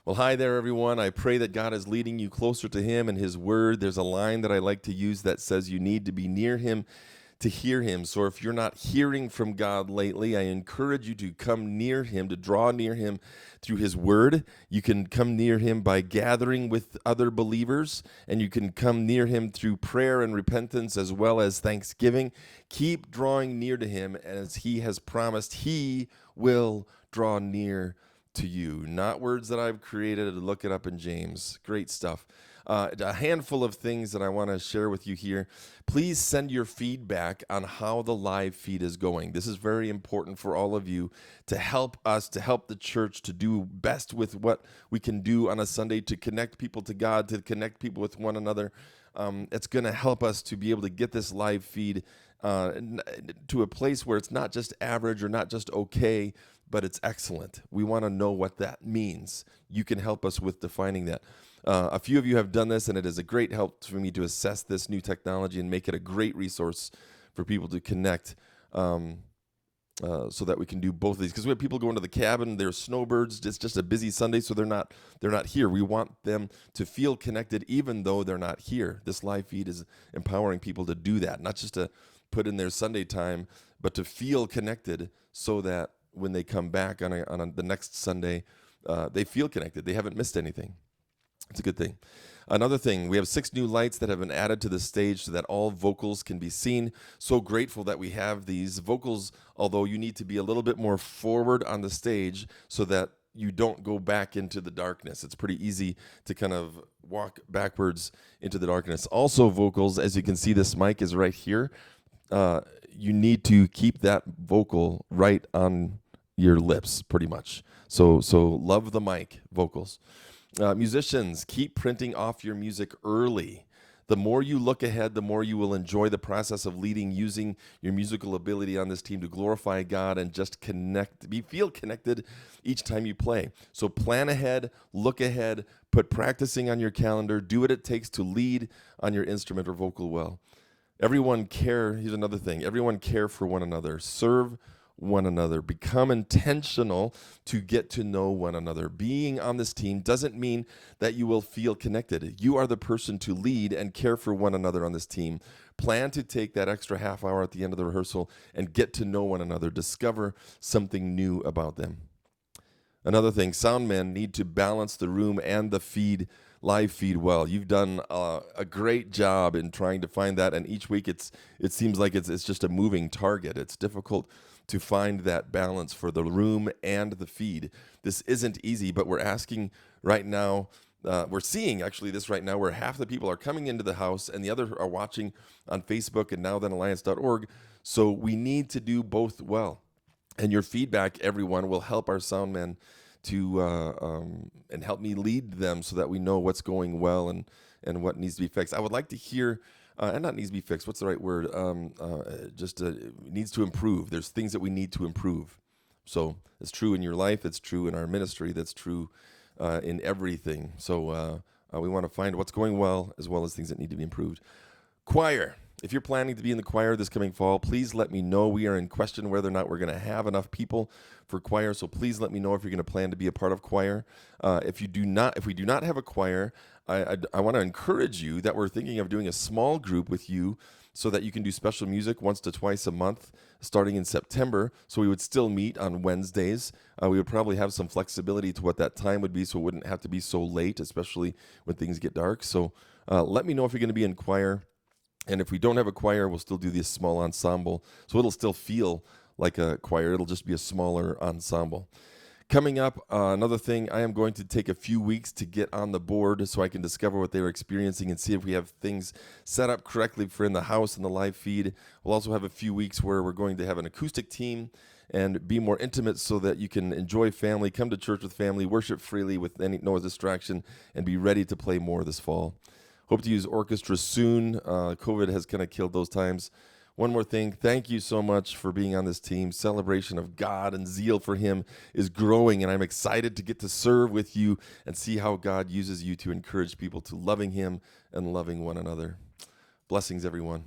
Well, hi there, everyone. I pray that God is leading you closer to Him and His Word. There's a line that I like to use that says you need to be near Him to hear Him. So if you're not hearing from God lately, I encourage you to come near Him, to draw near Him through His Word. You can come near Him by gathering with other believers, and you can come near Him through prayer and repentance as well as thanksgiving. Keep drawing near to Him as He has promised He will draw near to you. Not words that I've created. Look it up in James. Great stuff. A handful of things that I want to share with you here. Please send your feedback on how the live feed is going. This is very important for all of you to help us, to help the church to do best with what we can do on a Sunday, to connect people to God, to connect people with one another. It's going to help us to be able to get this live feed to a place where it's not just average or not just okay, but it's excellent. We want to know what that means. You can help us with defining that. A few of you have done this, and it is a great help for me to assess this new technology and make it a great resource for people to connect so that we can do both of these. Because we have people going to the cabin, they're snowbirds. It's just a busy Sunday, so they're not here. We want them to feel connected even though they're not here. This live feed is empowering people to do that, not just to put in their Sunday time, but to feel connected so that when they come back on the next Sunday, they feel connected. They haven't missed anything. It's a good thing. Another thing, we have 6 new lights that have been added to the stage so that all vocals can be seen. So grateful that we have these vocals, although you need to be a little bit more forward on the stage so that you don't go back into the darkness. It's pretty easy to kind of walk backwards into the darkness. Also vocals, as you can see, this mic is right here. You need to keep that vocal right on your lips, pretty much. So love the mic, vocals. Musicians, keep printing off your music early. The more you look ahead, the more you will enjoy the process of leading, using your musical ability on this team to glorify God and just feel connected each time you play. So plan ahead, look ahead, put practicing on your calendar, do what it takes to lead on your instrument or vocal well. Here's another thing, everyone care for one another, serve one another, become intentional to get to know one another. Being on this team doesn't mean that you will feel connected. You are the person to lead and care for one another on this team. Plan to take that extra half hour at the end of the rehearsal and get to know one another, discover something new about them. Another thing, sound men need to balance the room and the live feed well. You've done a great job in trying to find that, and each week it seems like it's just a moving target. It's difficult to find that balance for the room and the feed. This isn't easy, but we're asking right now, we're seeing actually this right now where half the people are coming into the house and the other are watching on Facebook and nowthenalliance.org. So we need to do both well. And your feedback, everyone, will help our sound men to and help me lead them so that we know what's going well and what needs to be fixed. I would like to hear, and not needs to be fixed, what's the right word? Needs to improve. There's things that we need to improve. So it's true in your life. It's true in our ministry. That's true in everything. So we want to find what's going well as things that need to be improved. Choir. If you're planning to be in the choir this coming fall, please let me know. We are in question whether or not we're going to have enough people for choir, so please let me know if you're going to plan to be a part of choir. If we do not have a choir, I want to encourage you that we're thinking of doing a small group with you so that you can do special music once to twice a month starting in September. So we would still meet on Wednesdays. We would probably have some flexibility to what that time would be so it wouldn't have to be so late, especially when things get dark. So let me know if you're going to be in choir. And if we don't have a choir, we'll still do this small ensemble. So it'll still feel like a choir. It'll just be a smaller ensemble. Coming up, another thing, I am going to take a few weeks to get on the board so I can discover what they're experiencing and see if we have things set up correctly for in the house and the live feed. We'll also have a few weeks where we're going to have an acoustic team and be more intimate so that you can enjoy family, come to church with family, worship freely with no distraction, and be ready to play more this fall. Hope to use orchestra soon. COVID has kind of killed those times. One more thing. Thank you so much for being on this team. Celebration of God and zeal for Him is growing, and I'm excited to get to serve with you and see how God uses you to encourage people to loving Him and loving one another. Blessings, everyone.